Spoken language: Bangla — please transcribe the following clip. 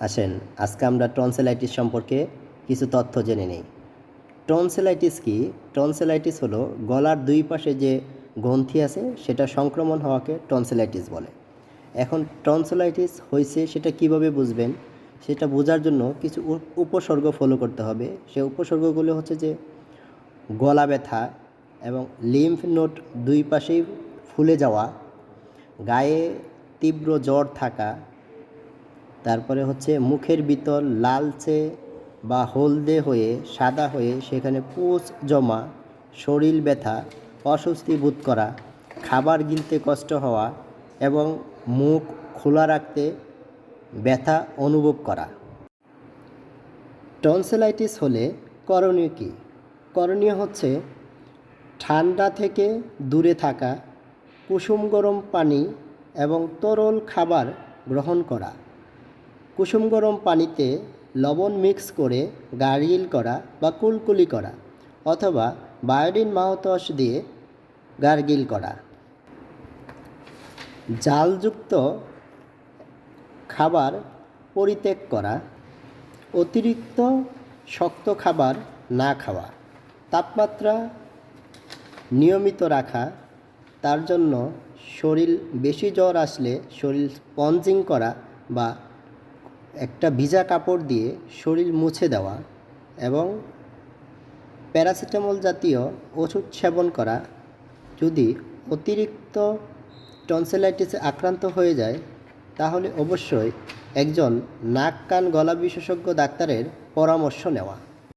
আসেন আজকে আমরা টনসিলাইটিস সম্পর্কে কিছু তথ্য জেনে নিই। টনসিলাইটিস কি? টনসিলাইটিস হলো গলার দুই পাশে যে গ্রন্থি আছে সেটা সংক্রমণ হওয়াকে টনসিলাইটিস বলে। এখন টনসিলাইটিস হয়েছে সেটা কিভাবে বুঝবেন? সেটা বোঝার জন্য কিছু উপসর্গ ফলো করতে হবে। সেই উপসর্গগুলো হচ্ছে যে গলা ব্যথা এবং লিম্ফ নোড দুই পাশেই ফুলে যাওয়া, গায়ে তীব্র জ্বর থাকা, তারপরে হচ্ছে মুখের ভিতর লালচে বা হলদে হয়ে সাদা হয়ে সেখানে পুঁজ জমা, শরীর ব্যথা, অস্বস্তি বোধ করা, খাবার গিলতে কষ্ট হওয়া এবং মুখ খোলা রাখতে ব্যথা অনুভব করা। টনসিলাইটিস হলে করণীয় কী? করণীয় হচ্ছে ঠান্ডা থেকে দূরে থাকা, কুসুম গরম পানি এবং তরল খাবার গ্রহণ করা, কুসুম গরম পানিতে লবণ মিক্স করে গার্গিল করা বা কুলকুলি করা অথবা বায়োডিন মাউথওয়াশ দিয়ে গার্গিল করা, জালযুক্ত খাবার পরিত্যাগ করা, অতিরিক্ত শক্ত খাবার না খাওয়া, তাপমাত্রা নিয়মিত রাখা, তার জন্য শরীর বেশি জ্বর আসলে শরীর স্পঞ্জিং করা বা একটা ভিজা কাপড় দিয়ে শরীর মুছে দেওয়া এবং প্যারাসিটামল জাতীয় ওষুধ সেবন করা। যদি অতিরিক্ত টনসিলাইটিসে আক্রান্ত হয়ে যায় তাহলে অবশ্যই একজন নাক কান গলা বিশেষজ্ঞ ডাক্তারের পরামর্শ নেওয়া।